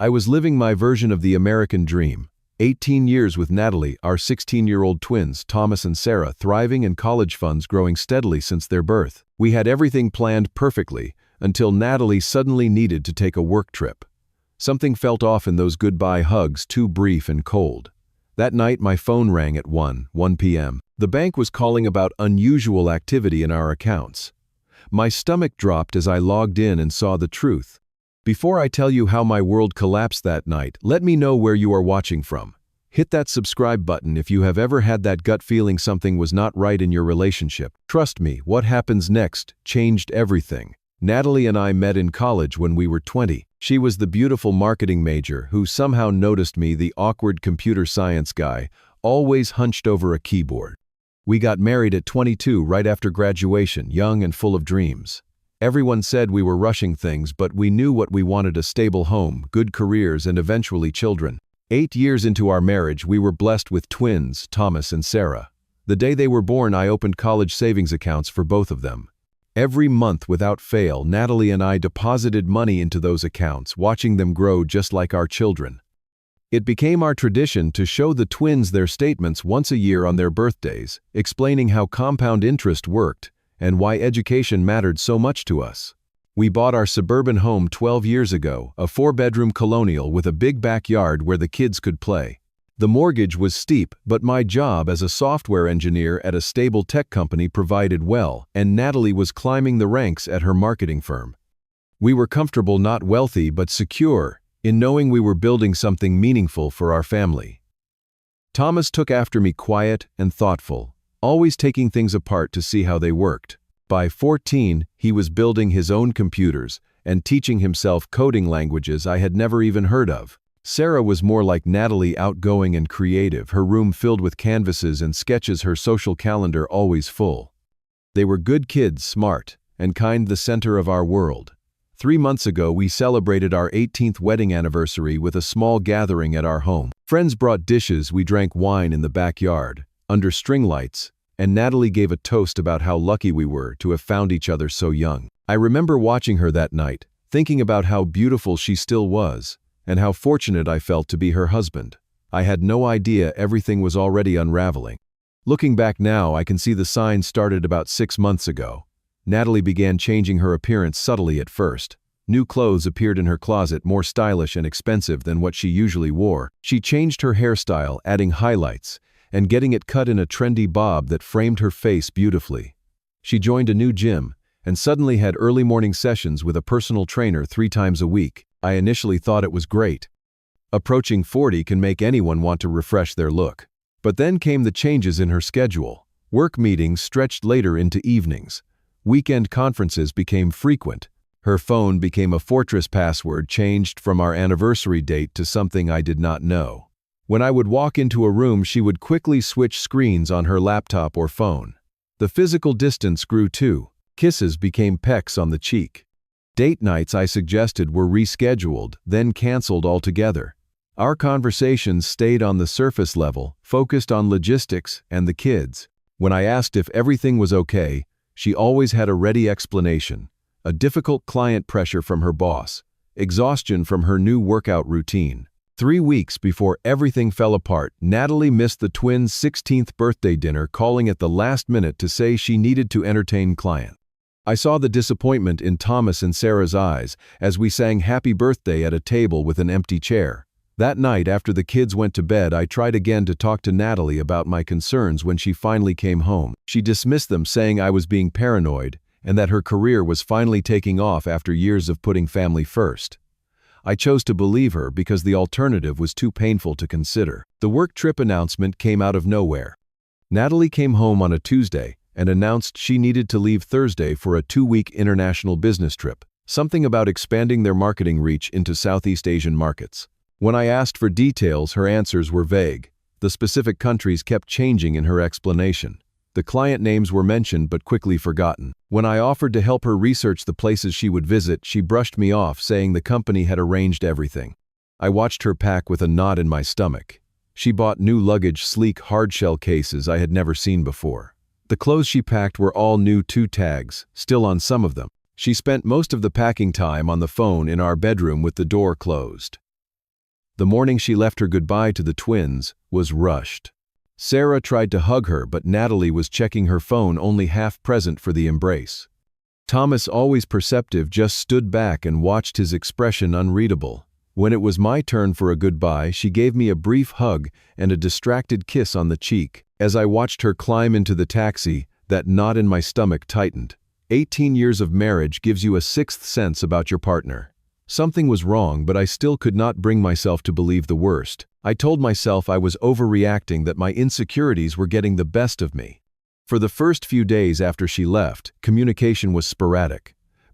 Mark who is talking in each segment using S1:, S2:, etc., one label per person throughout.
S1: I was living my version of the American dream. 18 years with Natalie, our 16-year-old twins, Thomas and Sarah, thriving and college funds growing steadily since their birth. We had everything planned perfectly until Natalie suddenly needed to take a work trip. Something felt off in those goodbye hugs, too brief and cold. That night, my phone rang at 1 p.m. The bank was calling about unusual activity in our accounts. My stomach dropped as I logged in and saw the truth. Before I tell you how my world collapsed that night, let me know where you are watching from. Hit that subscribe button if you have ever had that gut feeling something was not right in your relationship. Trust me, what happens next changed everything. Natalie and I met in college when we were 20. She was the beautiful marketing major who somehow noticed me, the awkward computer science guy, always hunched over a keyboard. We got married at 22 right after graduation, young and full of dreams. Everyone said we were rushing things, but we knew what we wanted: a stable home, good careers, and eventually children. 8 years into our marriage, we were blessed with twins, Thomas and Sarah. The day they were born, I opened college savings accounts for both of them. Every month without fail, Natalie and I deposited money into those accounts, watching them grow just like our children. It became our tradition to show the twins their statements once a year on their birthdays, explaining how compound interest worked and why education mattered so much to us. We bought our suburban home 12 years ago, a 4-bedroom colonial with a big backyard where the kids could play. The mortgage was steep, but my job as a software engineer at a stable tech company provided well, and Natalie was climbing the ranks at her marketing firm. We were comfortable, not wealthy, but secure, in knowing we were building something meaningful for our family. Thomas took after me, quiet and thoughtful, always taking things apart to see how they worked. By 14, he was building his own computers and teaching himself coding languages I had never even heard of. Sarah was more like Natalie, outgoing and creative, her room filled with canvases and sketches, her social calendar always full. They were good kids, smart and kind, the center of our world. 3 months ago, we celebrated our 18th wedding anniversary with a small gathering at our home. Friends brought dishes, we drank wine in the backyard, under string lights, and Natalie gave a toast about how lucky we were to have found each other so young. I remember watching her that night, thinking about how beautiful she still was, and how fortunate I felt to be her husband. I had no idea everything was already unraveling. Looking back now, I can see the signs started about 6 months ago. Natalie began changing her appearance subtly at first. New clothes appeared in her closet, more stylish and expensive than what she usually wore. She changed her hairstyle, adding highlights, and getting it cut in a trendy bob that framed her face beautifully. She joined a new gym, and suddenly had early morning sessions with a personal trainer 3 times a week. I initially thought it was great. Approaching 40 can make anyone want to refresh their look. But then came the changes in her schedule. Work meetings stretched later into evenings. Weekend conferences became frequent. Her phone became a fortress, password changed from our anniversary date to something I did not know. When I would walk into a room, she would quickly switch screens on her laptop or phone. The physical distance grew too. Kisses became pecks on the cheek. Date nights I suggested were rescheduled, then canceled altogether. Our conversations stayed on the surface level, focused on logistics and the kids. When I asked if everything was okay, she always had a ready explanation. A difficult client pressure from her boss, exhaustion from her new workout routine. 3 weeks before everything fell apart, Natalie missed the twins' 16th birthday dinner, calling at the last minute to say she needed to entertain clients. I saw the disappointment in Thomas and Sarah's eyes as we sang happy birthday at a table with an empty chair. That night, after the kids went to bed, I tried again to talk to Natalie about my concerns. When she finally came home, she dismissed them, saying I was being paranoid and that her career was finally taking off after years of putting family first. I chose to believe her because the alternative was too painful to consider. The work trip announcement came out of nowhere. Natalie came home on a Tuesday and announced she needed to leave Thursday for a 2-week international business trip, something about expanding their marketing reach into Southeast Asian markets. When I asked for details, her answers were vague. The specific countries kept changing in her explanation. The client names were mentioned but quickly forgotten. When I offered to help her research the places she would visit, she brushed me off, saying the company had arranged everything. I watched her pack with a knot in my stomach. She bought new luggage, sleek hard-shell cases I had never seen before. The clothes she packed were all new, 2 tags, still on some of them. She spent most of the packing time on the phone in our bedroom with the door closed. The morning she left her goodbye to the twins was rushed. Sarah tried to hug her, but Natalie was checking her phone, only half present for the embrace. Thomas, always perceptive, just stood back and watched, his expression unreadable. When it was my turn for a goodbye, she gave me a brief hug and a distracted kiss on the cheek. As I watched her climb into the taxi, that knot in my stomach tightened. 18 years of marriage gives you a sixth sense about your partner. Something was wrong, but I still could not bring myself to believe the worst. I told myself I was overreacting, that my insecurities were getting the best of me. For the first few days after she left, communication was sporadic.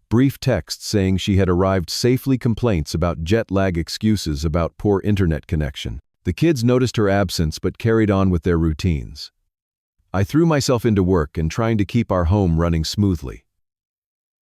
S1: Brief texts saying she had arrived safely, complaints about jet lag, excuses about poor internet connection. The kids noticed her absence but carried on with their routines. I threw myself into work and trying to keep our home running smoothly.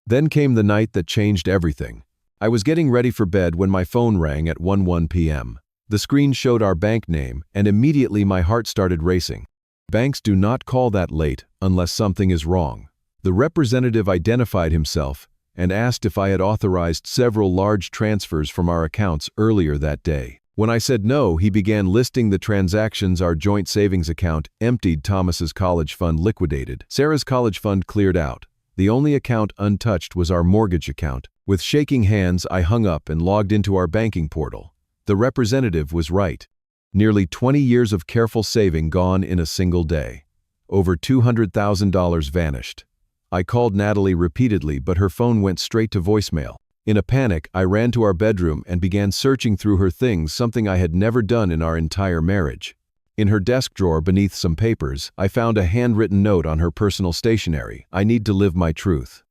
S1: Then came the night that changed everything. I was getting ready for bed when my phone rang at 1:01 p.m. The screen showed our bank name, and immediately my heart started racing. Banks do not call that late unless something is wrong. The representative identified himself and asked if I had authorized several large transfers from our accounts earlier that day. When I said no, he began listing the transactions: our joint savings account emptied, Thomas's college fund liquidated, Sarah's college fund cleared out. The only account untouched was our mortgage account. With shaking hands, I hung up and logged into our banking portal. The representative was right. Nearly 20 years of careful saving gone in a single day. Over $200,000 vanished. I called Natalie repeatedly, but her phone went straight to voicemail. In a panic, I ran to our bedroom and began searching through her things, something I had never done in our entire marriage. In her desk drawer beneath some papers, I found a handwritten note on her personal stationery. I need to live my truth.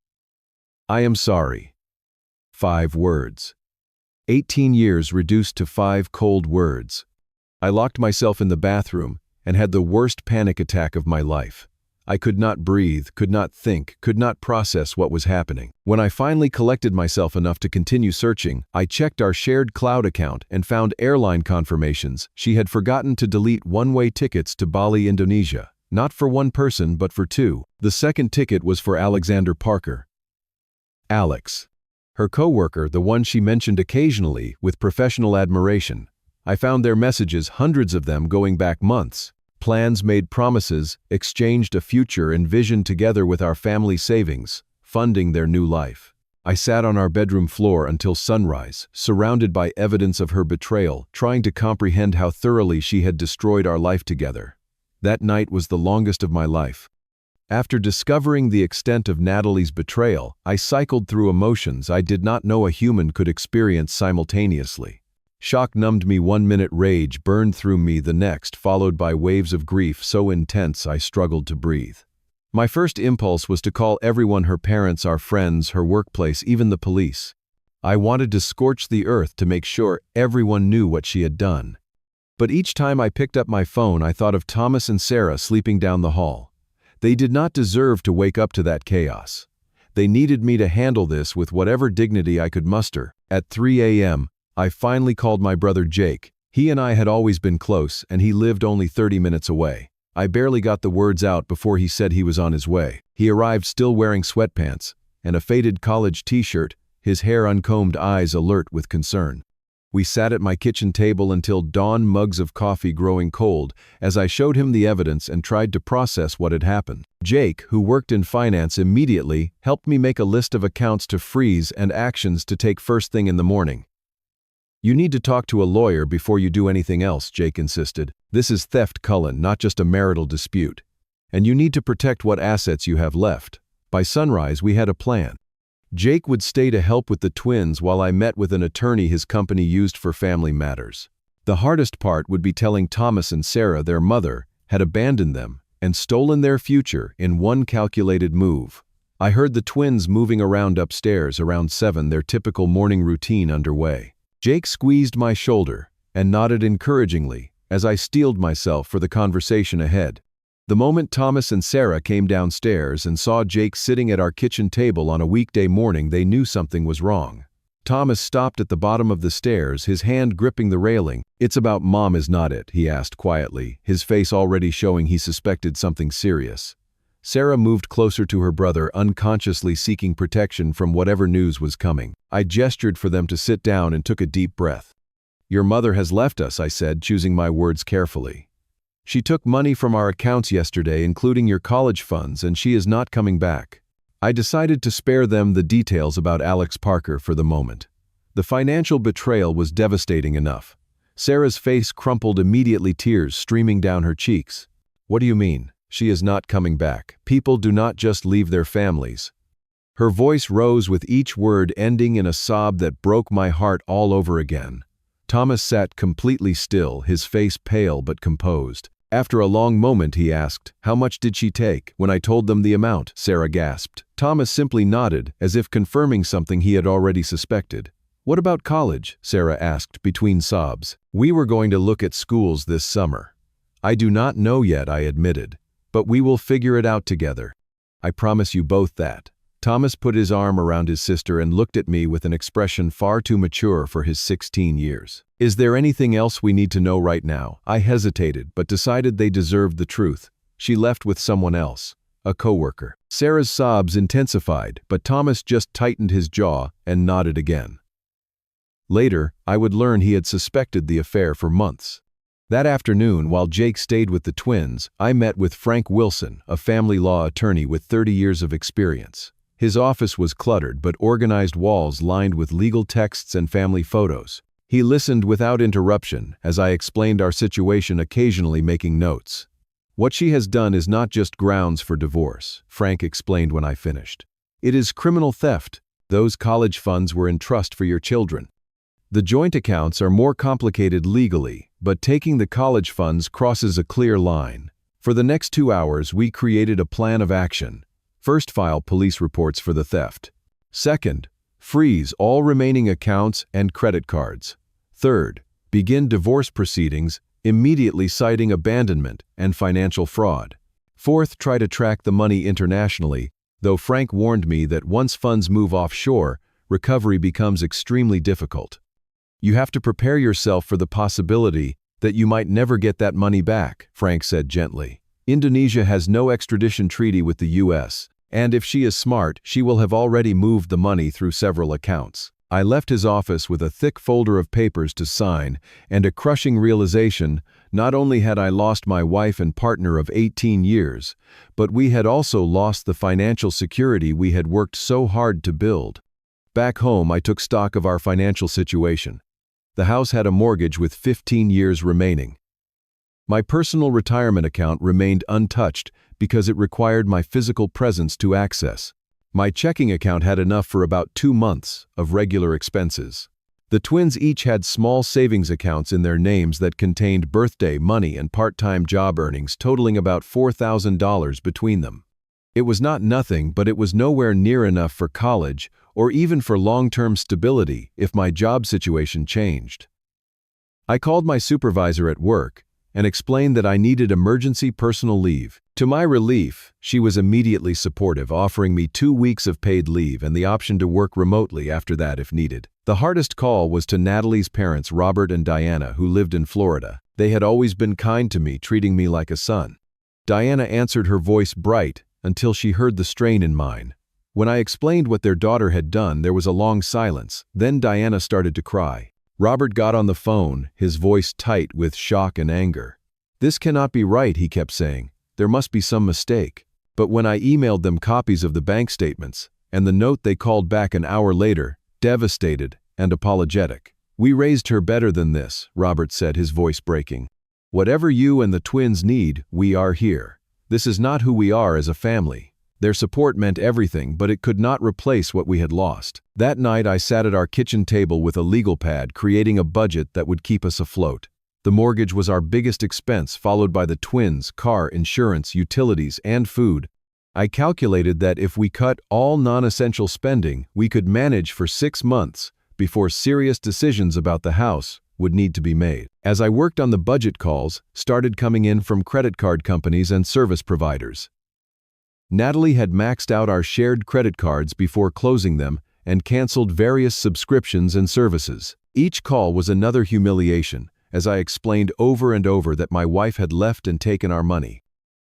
S1: I am sorry. 5 words. 18 years reduced to 5 cold words. I locked myself in the bathroom and had the worst panic attack of my life. I could not breathe, could not think, could not process what was happening. When I finally collected myself enough to continue searching, I checked our shared cloud account and found airline confirmations. She had forgotten to delete one-way tickets to Bali, Indonesia. Not for one person, but for 2. The second ticket was for Alexander Parker. Alex. Her coworker, the one she mentioned occasionally with professional admiration. I found their messages, hundreds of them going back months. Plans made, promises, exchanged a future envisioned together with our family savings, funding their new life. I sat on our bedroom floor until sunrise, surrounded by evidence of her betrayal, trying to comprehend how thoroughly she had destroyed our life together. That night was the longest of my life. After discovering the extent of Natalie's betrayal, I cycled through emotions I did not know a human could experience simultaneously. Shock numbed me 1 minute, rage burned through me the next, followed by waves of grief so intense I struggled to breathe. My first impulse was to call everyone: her parents, our friends, her workplace, even the police. I wanted to scorch the earth to make sure everyone knew what she had done. But each time I picked up my phone, I thought of Thomas and Sarah sleeping down the hall. They did not deserve to wake up to that chaos. They needed me to handle this with whatever dignity I could muster. At 3 a.m., I finally called my brother Jake. He and I had always been close, and he lived only 30 minutes away. I barely got the words out before he said he was on his way. He arrived still wearing sweatpants and a faded college t-shirt, his hair uncombed, eyes alert with concern. We sat at my kitchen table until dawn, mugs of coffee growing cold, as I showed him the evidence and tried to process what had happened. Jake, who worked in finance, immediately helped me make a list of accounts to freeze and actions to take first thing in the morning. "You need to talk to a lawyer before you do anything else," Jake insisted. "This is theft, Cullen, not just a marital dispute. And you need to protect what assets you have left." By sunrise, we had a plan. Jake would stay to help with the twins while I met with an attorney his company used for family matters. The hardest part would be telling Thomas and Sarah their mother had abandoned them and stolen their future in one calculated move. I heard the twins moving around upstairs around 7, their typical morning routine underway. Jake squeezed my shoulder and nodded encouragingly as I steeled myself for the conversation ahead. The moment Thomas and Sarah came downstairs and saw Jake sitting at our kitchen table on a weekday morning, they knew something was wrong. Thomas stopped at the bottom of the stairs, his hand gripping the railing. "It's about Mom, is not it?" he asked quietly, his face already showing he suspected something serious. Sarah moved closer to her brother, unconsciously seeking protection from whatever news was coming. I gestured for them to sit down and took a deep breath. Your mother has left us, I said, choosing my words carefully. She took money from our accounts yesterday, including your college funds, and she is not coming back. I decided to spare them the details about Alex Parker for the moment. The financial betrayal was devastating enough. Sarah's face crumpled immediately, tears streaming down her cheeks. What do you mean? She is not coming back. People do not just leave their families. Her voice rose with each word, ending in a sob that broke my heart all over again. Thomas sat completely still, his face pale but composed. After a long moment, he asked, "How much did she take?" When I told them the amount, Sarah gasped. Thomas simply nodded, as if confirming something he had already suspected. What about college? Sarah asked between sobs. We were going to look at schools this summer. I do not know yet, I admitted, but we will figure it out together. I promise you both that. Thomas put his arm around his sister and looked at me with an expression far too mature for his 16 years. Is there anything else we need to know right now? I hesitated, but decided they deserved the truth. She left with someone else, a coworker. Sarah's sobs intensified, but Thomas just tightened his jaw and nodded again. Later, I would learn he had suspected the affair for months. That afternoon, while Jake stayed with the twins, I met with Frank Wilson, a family law attorney with 30 years of experience. His office was cluttered, but organized walls lined with legal texts and family photos. He listened without interruption as I explained our situation, occasionally making notes. What she has done is not just grounds for divorce, Frank explained when I finished. It is criminal theft. Those college funds were in trust for your children. The joint accounts are more complicated legally, but taking the college funds crosses a clear line. For the next 2 hours, we created a plan of action. First, file police reports for the theft. Second, freeze all remaining accounts and credit cards. Third, begin divorce proceedings, immediately citing abandonment and financial fraud. Fourth, try to track the money internationally, though Frank warned me that once funds move offshore, recovery becomes extremely difficult. You have to prepare yourself for the possibility that you might never get that money back, Frank said gently. Indonesia has no extradition treaty with the U.S., and if she is smart, she will have already moved the money through several accounts. I left his office with a thick folder of papers to sign and a crushing realization: not only had I lost my wife and partner of 18 years, but we had also lost the financial security we had worked so hard to build. Back home, I took stock of our financial situation. The house had a mortgage with 15 years remaining. My personal retirement account remained untouched because it required my physical presence to access. My checking account had enough for about 2 months of regular expenses. The twins each had small savings accounts in their names that contained birthday money and part-time job earnings totaling about $4,000 between them. It was not nothing, but it was nowhere near enough for college or even for long-term stability if my job situation changed. I called my supervisor at work and explained that I needed emergency personal leave. To my relief, she was immediately supportive, offering me 2 weeks of paid leave and the option to work remotely after that if needed. The hardest call was to Natalie's parents, Robert and Diana, who lived in Florida. They had always been kind to me, treating me like a son. Diana answered, her voice bright, until she heard the strain in mine. When I explained what their daughter had done, there was a long silence. Then Diana started to cry. Robert got on the phone, his voice tight with shock and anger. This cannot be right, he kept saying. There must be some mistake. But when I emailed them copies of the bank statements and the note, they called back an hour later, devastated and apologetic. We raised her better than this, Robert said, his voice breaking. Whatever you and the twins need, we are here. This is not who we are as a family. Their support meant everything, but it could not replace what we had lost. That night, I sat at our kitchen table with a legal pad, creating a budget that would keep us afloat. The mortgage was our biggest expense, followed by the twins, car, insurance, utilities, and food. I calculated that if we cut all non-essential spending, we could manage for 6 months before serious decisions about the house would need to be made. As I worked on the budget, calls started coming in from credit card companies and service providers. Natalie had maxed out our shared credit cards before closing them and canceled various subscriptions and services. Each call was another humiliation, as I explained over and over that my wife had left and taken our money.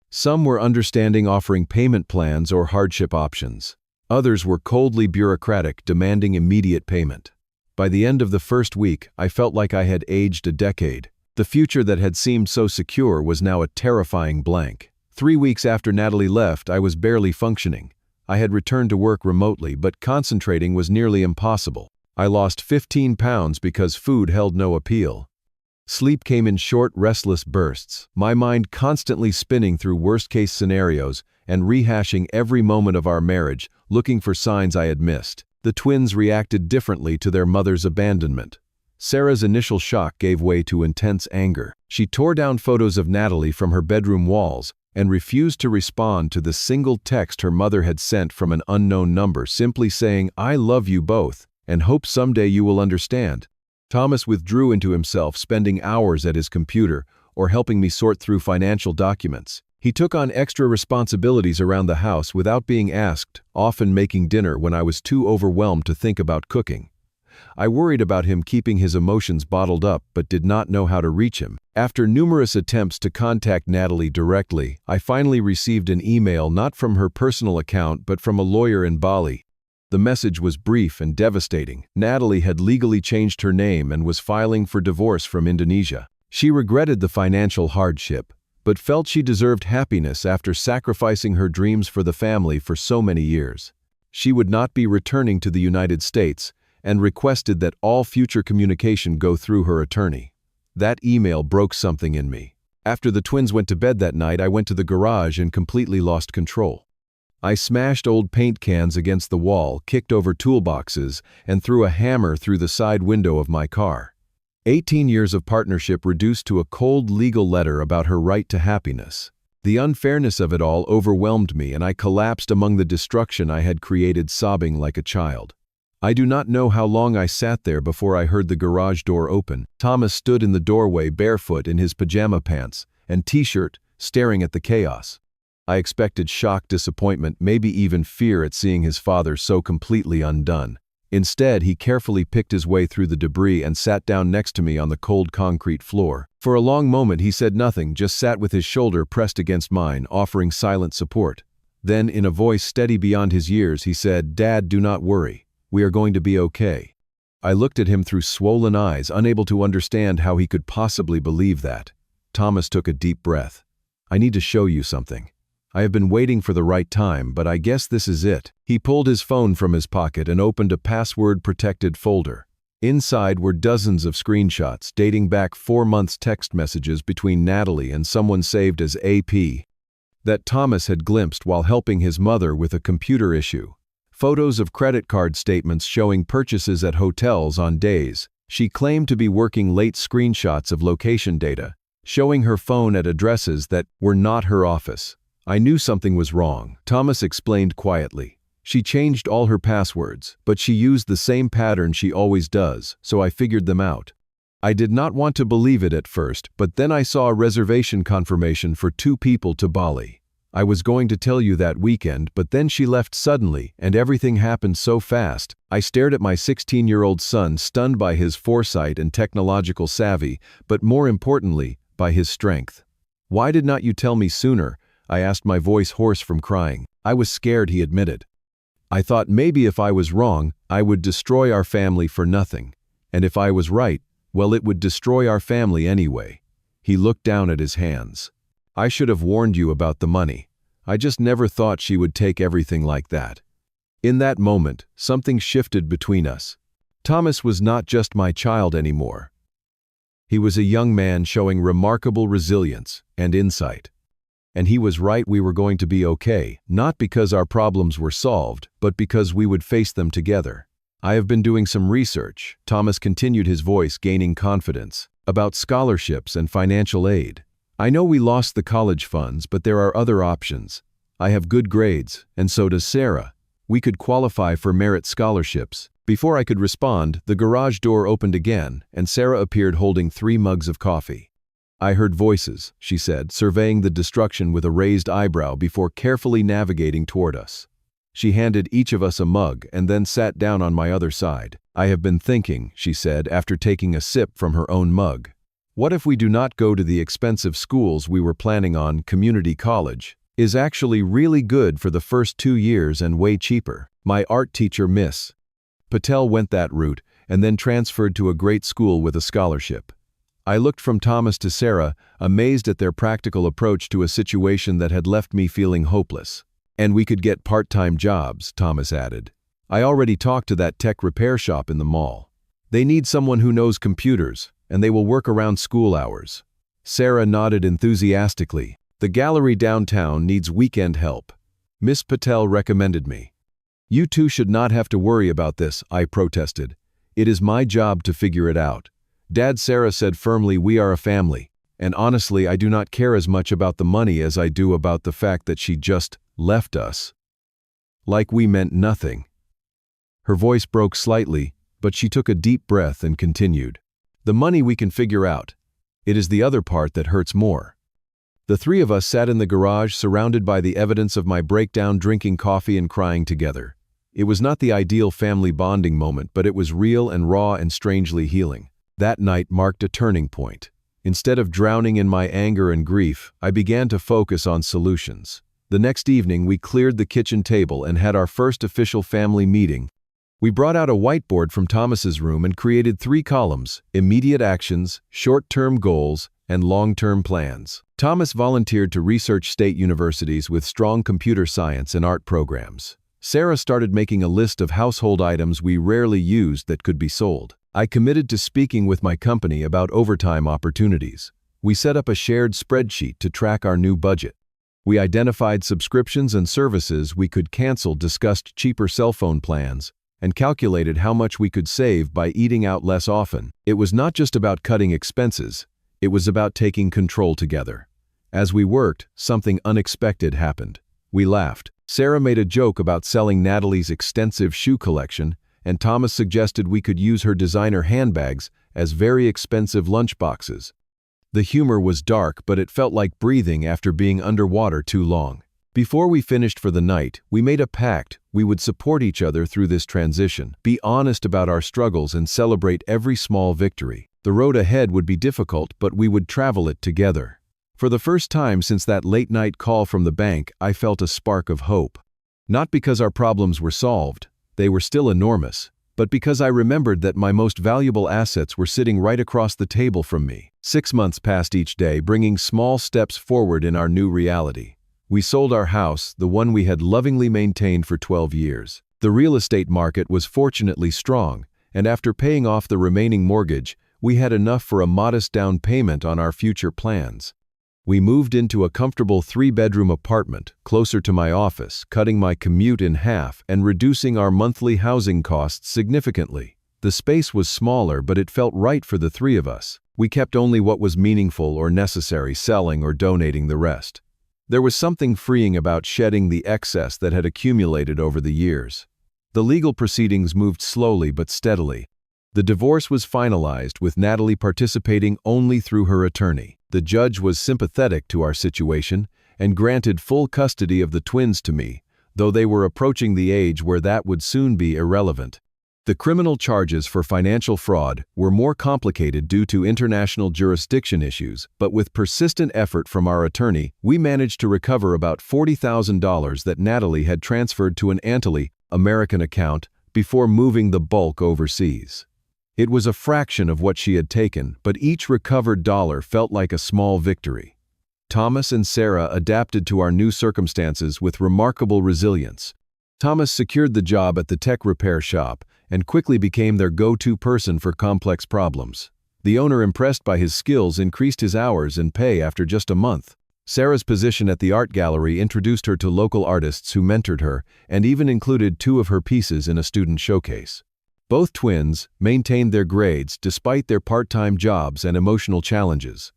S1: Some were understanding, offering payment plans or hardship options. Others were coldly bureaucratic, demanding immediate payment. By the end of the first week, I felt like I had aged a decade. The future that had seemed so secure was now a terrifying blank. 3 weeks after Natalie left, I was barely functioning. I had returned to work remotely, but concentrating was nearly impossible. I lost 15 pounds because food held no appeal. Sleep came in short, restless bursts, my mind constantly spinning through worst-case scenarios and rehashing every moment of our marriage, looking for signs I had missed. The twins reacted differently to their mother's abandonment. Sarah's initial shock gave way to intense anger. She tore down photos of Natalie from her bedroom walls and refused to respond to the single text her mother had sent from an unknown number, simply saying, "I love you both, and hope someday you will understand." Thomas withdrew into himself, spending hours at his computer or helping me sort through financial documents. He took on extra responsibilities around the house without being asked, often making dinner when I was too overwhelmed to think about cooking. I worried about him keeping his emotions bottled up but did not know how to reach him. After numerous attempts to contact Natalie directly, I finally received an email not from her personal account but from a lawyer in Bali. The message was brief and devastating. Natalie had legally changed her name and was filing for divorce from Indonesia. She regretted the financial hardship, but felt she deserved happiness after sacrificing her dreams for the family for so many years. She would not be returning to the United States and requested that all future communication go through her attorney. That email broke something in me. After the twins went to bed that night, I went to the garage and completely lost control. I smashed old paint cans against the wall, kicked over toolboxes, and threw a hammer through the side window of my car. 18 years of partnership reduced to a cold legal letter about her right to happiness. The unfairness of it all overwhelmed me, and I collapsed among the destruction I had created, sobbing like a child. I do not know how long I sat there before I heard the garage door open. Thomas stood in the doorway, barefoot in his pajama pants and t-shirt, staring at the chaos. I expected shock, disappointment, maybe even fear at seeing his father so completely undone. Instead, he carefully picked his way through the debris and sat down next to me on the cold concrete floor. For a long moment, he said nothing, just sat with his shoulder pressed against mine, offering silent support. Then, in a voice steady beyond his years, he said, "Dad, do not worry. We are going to be okay." I looked at him through swollen eyes, unable to understand how he could possibly believe that. Thomas took a deep breath. "I need to show you something. I have been waiting for the right time, but I guess this is it." He pulled his phone from his pocket and opened a password-protected folder. Inside were dozens of screenshots dating back 4 months' text messages between Natalie and someone saved as AP that Thomas had glimpsed while helping his mother with a computer issue. Photos of credit card statements showing purchases at hotels on days she claimed to be working late, screenshots of location data showing her phone at addresses that were not her office. I knew something was wrong, Thomas explained quietly. She changed all her passwords, but she used the same pattern she always does, so I figured them out. I did not want to believe it at first, but then I saw a reservation confirmation for 2 people to Bali. I was going to tell you that weekend, but then she left suddenly, and everything happened so fast. I stared at my 16-year-old son, stunned by his foresight and technological savvy, but more importantly, by his strength. "Why did not you tell me sooner?" I asked, my voice hoarse from crying. "I was scared," he admitted. "I thought maybe if I was wrong, I would destroy our family for nothing. And if I was right, well, it would destroy our family anyway." He looked down at his hands. "I should have warned you about the money. I just never thought she would take everything like that." In that moment, something shifted between us. Thomas was not just my child anymore. He was a young man showing remarkable resilience and insight. And he was right, we were going to be okay, not because our problems were solved, but because we would face them together. "I have been doing some research," Thomas continued, his voice gaining confidence, "about scholarships and financial aid. I know we lost the college funds, but there are other options. I have good grades, and so does Sarah. We could qualify for merit scholarships." Before I could respond, the garage door opened again, and Sarah appeared holding 3 mugs of coffee. "I heard voices," she said, surveying the destruction with a raised eyebrow before carefully navigating toward us. She handed each of us a mug and then sat down on my other side. "I have been thinking," she said after taking a sip from her own mug. "What if we do not go to the expensive schools we were planning on? Community college is actually really good for the first 2 years and way cheaper. My art teacher, Miss Patel, went that route, and then transferred to a great school with a scholarship. I looked from Thomas to Sarah, amazed at their practical approach to a situation that had left me feeling hopeless. "And we could get part-time jobs," Thomas added. "I already talked to that tech repair shop in the mall. They need someone who knows computers, and they will work around school hours." Sarah nodded enthusiastically. "The gallery downtown needs weekend help. Miss Patel recommended me." "You two should not have to worry about this," I protested. "It is my job to figure it out." "Dad," Sarah said firmly, "we are a family. And honestly, I do not care as much about the money as I do about the fact that she just left us. Like we meant nothing." Her voice broke slightly, but she took a deep breath and continued. "The money we can figure out. It is the other part that hurts more." The three of us sat in the garage, surrounded by the evidence of my breakdown, drinking coffee and crying together. It was not the ideal family bonding moment, but it was real and raw and strangely healing. That night marked a turning point. Instead of drowning in my anger and grief, I began to focus on solutions. The next evening, we cleared the kitchen table and had our first official family meeting. We brought out a whiteboard from Thomas's room and created 3 columns: immediate actions, short-term goals, and long-term plans. Thomas volunteered to research state universities with strong computer science and art programs. Sarah started making a list of household items we rarely used that could be sold. I committed to speaking with my company about overtime opportunities. We set up a shared spreadsheet to track our new budget. We identified subscriptions and services we could cancel, discussed cheaper cell phone plans, and calculated how much we could save by eating out less often. It was not just about cutting expenses, it was about taking control together. As we worked, something unexpected happened. We laughed. Sarah made a joke about selling Natalie's extensive shoe collection, and Thomas suggested we could use her designer handbags as very expensive lunchboxes. The humor was dark, but it felt like breathing after being underwater too long. Before we finished for the night, we made a pact: we would support each other through this transition, be honest about our struggles, and celebrate every small victory. The road ahead would be difficult, but we would travel it together. For the first time since that late-night call from the bank, I felt a spark of hope. Not because our problems were solved, they were still enormous, but because I remembered that my most valuable assets were sitting right across the table from me. 6 months passed each day, bringing small steps forward in our new reality. We sold our house, the one we had lovingly maintained for 12 years. The real estate market was fortunately strong, and after paying off the remaining mortgage, we had enough for a modest down payment on our future plans. We moved into a comfortable 3-bedroom apartment, closer to my office, cutting my commute in half and reducing our monthly housing costs significantly. The space was smaller, but it felt right for the 3 of us. We kept only what was meaningful or necessary, selling or donating the rest. There was something freeing about shedding the excess that had accumulated over the years. The legal proceedings moved slowly but steadily. The divorce was finalized, with Natalie participating only through her attorney. The judge was sympathetic to our situation and granted full custody of the twins to me, though they were approaching the age where that would soon be irrelevant. The criminal charges for financial fraud were more complicated due to international jurisdiction issues, but with persistent effort from our attorney, we managed to recover about $40,000 that Natalie had transferred to an American account before moving the bulk overseas. It was a fraction of what she had taken, but each recovered dollar felt like a small victory. Thomas and Sarah adapted to our new circumstances with remarkable resilience. Thomas secured the job at the tech repair shop and quickly became their go-to person for complex problems. The owner, impressed by his skills, increased his hours and pay after just a month. Sarah's position at the art gallery introduced her to local artists who mentored her and even included 2 of her pieces in a student showcase. Both twins maintained their grades despite their part-time jobs and emotional challenges.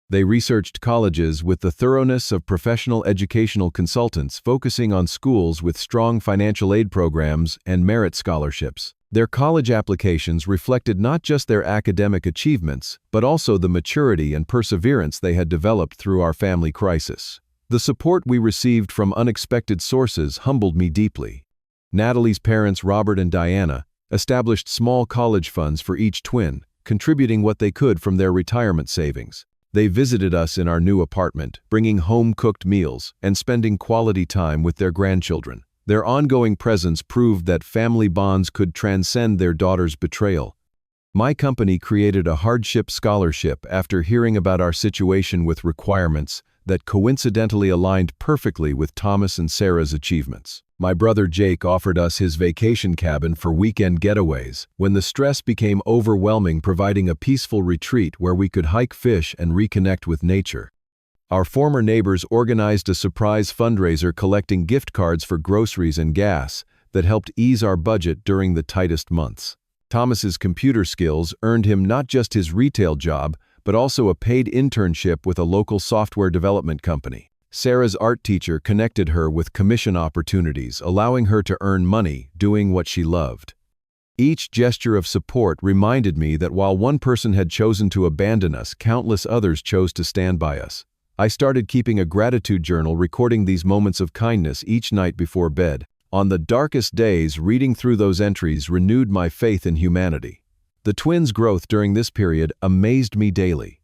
S1: They researched colleges with the thoroughness of professional educational consultants, focusing on schools with strong financial aid programs and merit scholarships. Their college applications reflected not just their academic achievements, but also the maturity and perseverance they had developed through our family crisis. The support we received from unexpected sources humbled me deeply. Natalie's parents, Robert and Diana, established small college funds for each twin, contributing what they could from their retirement savings. They visited us in our new apartment, bringing home-cooked meals and spending quality time with their grandchildren. Their ongoing presence proved that family bonds could transcend their daughter's betrayal, My company created a hardship scholarship after hearing about our situation with requirements that coincidentally aligned perfectly with Thomas and Sarah's achievements. My brother Jake offered us his vacation cabin for weekend getaways when the stress became overwhelming, providing a peaceful retreat where we could hike, fish, and reconnect with nature. Our former neighbors organized a surprise fundraiser collecting gift cards for groceries and gas that helped ease our budget during the tightest months. Thomas's computer skills earned him not just his retail job, but also a paid internship with a local software development company. Sarah's art teacher connected her with commission opportunities, allowing her to earn money doing what she loved. Each gesture of support reminded me that while one person had chosen to abandon us, countless others chose to stand by us. I started keeping a gratitude journal, recording these moments of kindness each night before bed. On the darkest days, reading through those entries renewed my faith in humanity. The twins' growth during this period amazed me daily.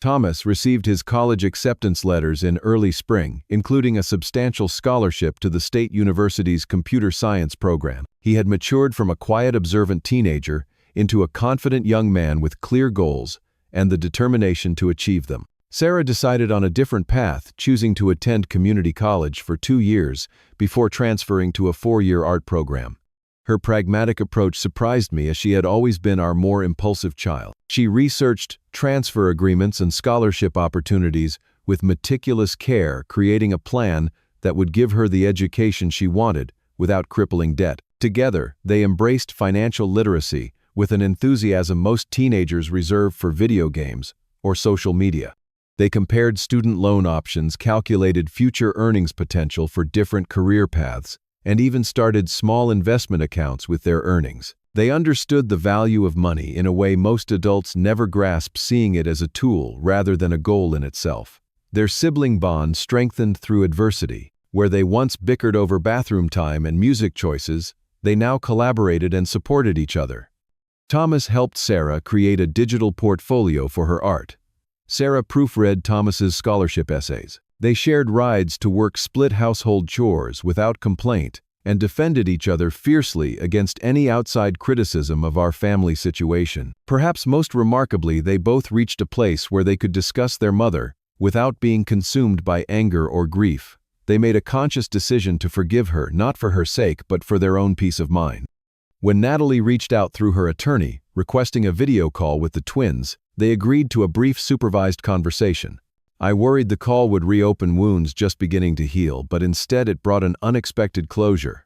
S1: Thomas received his college acceptance letters in early spring, including a substantial scholarship to the state university's computer science program. He had matured from a quiet, observant teenager into a confident young man with clear goals and the determination to achieve them. Sarah decided on a different path, choosing to attend community college for 2 years before transferring to a 4-year art program. Her pragmatic approach surprised me, as she had always been our more impulsive child. She researched transfer agreements and scholarship opportunities with meticulous care, creating a plan that would give her the education she wanted without crippling debt. Together, they embraced financial literacy with an enthusiasm most teenagers reserve for video games or social media. They compared student loan options, calculated future earnings potential for different career paths, and even started small investment accounts with their earnings. They understood the value of money in a way most adults never grasp, seeing it as a tool rather than a goal in itself. Their sibling bond strengthened through adversity. Where they once bickered over bathroom time and music choices, they now collaborated and supported each other. Thomas helped Sarah create a digital portfolio for her art. Sarah proofread Thomas's scholarship essays. They shared rides to work, split household chores without complaint, and defended each other fiercely against any outside criticism of our family situation. Perhaps most remarkably, they both reached a place where they could discuss their mother without being consumed by anger or grief. They made a conscious decision to forgive her, not for her sake, but for their own peace of mind. When Natalie reached out through her attorney, requesting a video call with the twins, they agreed to a brief supervised conversation. I worried the call would reopen wounds just beginning to heal, but instead it brought an unexpected closure.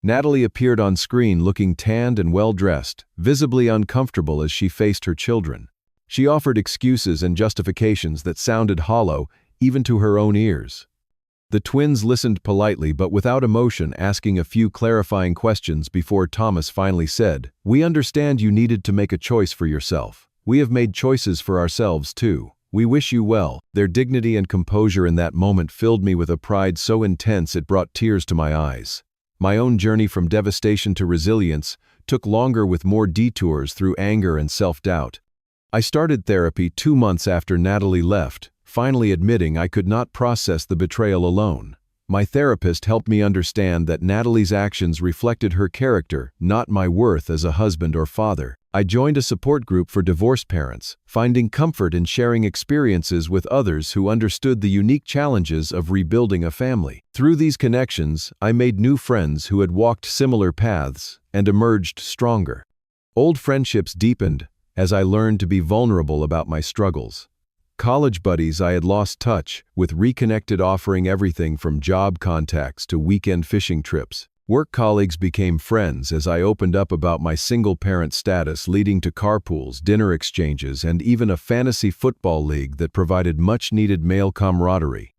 S1: Natalie appeared on screen looking tanned and well-dressed, visibly uncomfortable as she faced her children. She offered excuses and justifications that sounded hollow, even to her own ears. The twins listened politely but without emotion, asking a few clarifying questions before Thomas finally said, "We understand you needed to make a choice for yourself. We have made choices for ourselves too. We wish you well." Their dignity and composure in that moment filled me with a pride so intense it brought tears to my eyes. My own journey from devastation to resilience took longer, with more detours through anger and self-doubt. I started therapy 2 months after Natalie left, finally admitting I could not process the betrayal alone. My therapist helped me understand that Natalie's actions reflected her character, not my worth as a husband or father. I joined a support group for divorced parents, finding comfort in sharing experiences with others who understood the unique challenges of rebuilding a family. Through these connections, I made new friends who had walked similar paths and emerged stronger. Old friendships deepened as I learned to be vulnerable about my struggles. College buddies I had lost touch with reconnected, offering everything from job contacts to weekend fishing trips. Work colleagues became friends as I opened up about my single-parent status, leading to carpools, dinner exchanges, and even a fantasy football league that provided much-needed male camaraderie.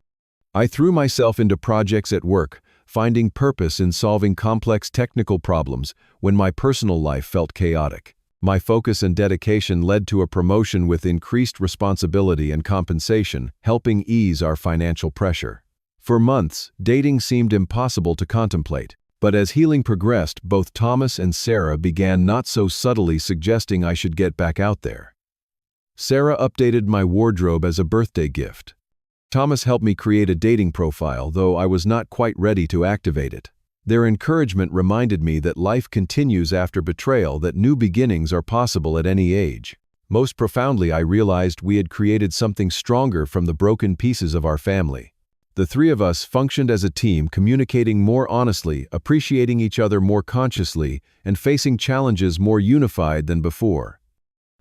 S1: I threw myself into projects at work, finding purpose in solving complex technical problems when my personal life felt chaotic. My focus and dedication led to a promotion with increased responsibility and compensation, helping ease our financial pressure. For months, dating seemed impossible to contemplate. But as healing progressed, both Thomas and Sarah began not so subtly suggesting I should get back out there. Sarah updated my wardrobe as a birthday gift. Thomas helped me create a dating profile, though I was not quite ready to activate it. Their encouragement reminded me that life continues after betrayal, that new beginnings are possible at any age. Most profoundly, I realized we had created something stronger from the broken pieces of our family. The three of us functioned as a team, communicating more honestly, appreciating each other more consciously, and facing challenges more unified than before.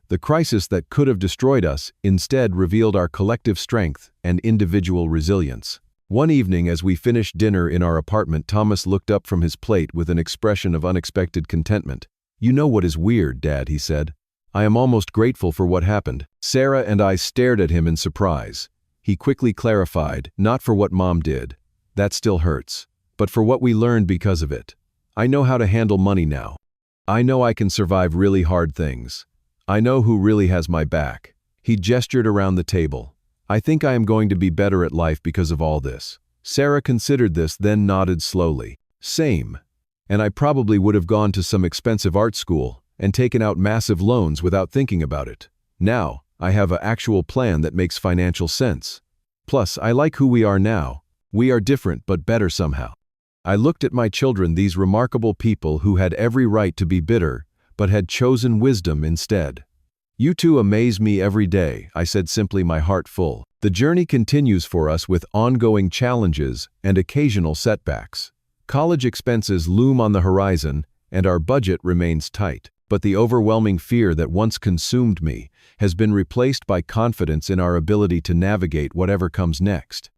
S1: The crisis that could have destroyed us instead revealed our collective strength and individual resilience. One evening, as we finished dinner in our apartment, Thomas looked up from his plate with an expression of unexpected contentment. "You know what is weird, Dad," he said. "I am almost grateful for what happened." Sarah and I stared at him in surprise. He quickly clarified, "Not for what Mom did. That still hurts. But for what we learned because of it. I know how to handle money now. I know I can survive really hard things. I know who really has my back." He gestured around the table. "I think I am going to be better at life because of all this." Sarah considered this, then nodded slowly. "Same. And I probably would have gone to some expensive art school and taken out massive loans without thinking about it. Now, I have an actual plan that makes financial sense. Plus, I like who we are now. We are different but better somehow." I looked at my children, these remarkable people who had every right to be bitter, but had chosen wisdom instead. "You two amaze me every day," I said simply, my heart full. The journey continues for us with ongoing challenges and occasional setbacks. College expenses loom on the horizon, and our budget remains tight. But the overwhelming fear that once consumed me has been replaced by confidence in our ability to navigate whatever comes next.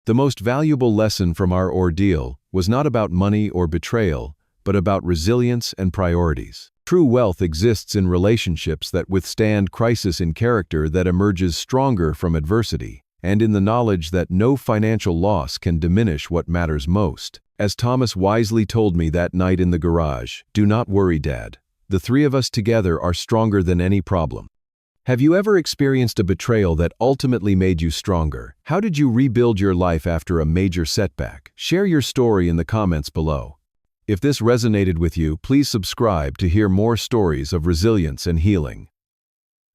S1: The most valuable lesson from our ordeal was not about money or betrayal, but about resilience and priorities. True wealth exists in relationships that withstand crisis, in character that emerges stronger from adversity, and in the knowledge that no financial loss can diminish what matters most. As Thomas wisely told me that night in the garage, "Do not worry, Dad. The three of us together are stronger than any problem." Have you ever experienced a betrayal that ultimately made you stronger? How did you rebuild your life after a major setback? Share your story in the comments below. If this resonated with you, please subscribe to hear more stories of resilience and healing.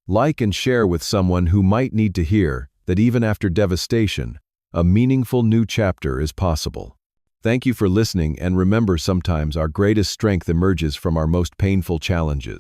S1: Like and share with someone who might need to hear that even after devastation, a meaningful new chapter is possible. Thank you for listening, and remember, sometimes our greatest strength emerges from our most painful challenges.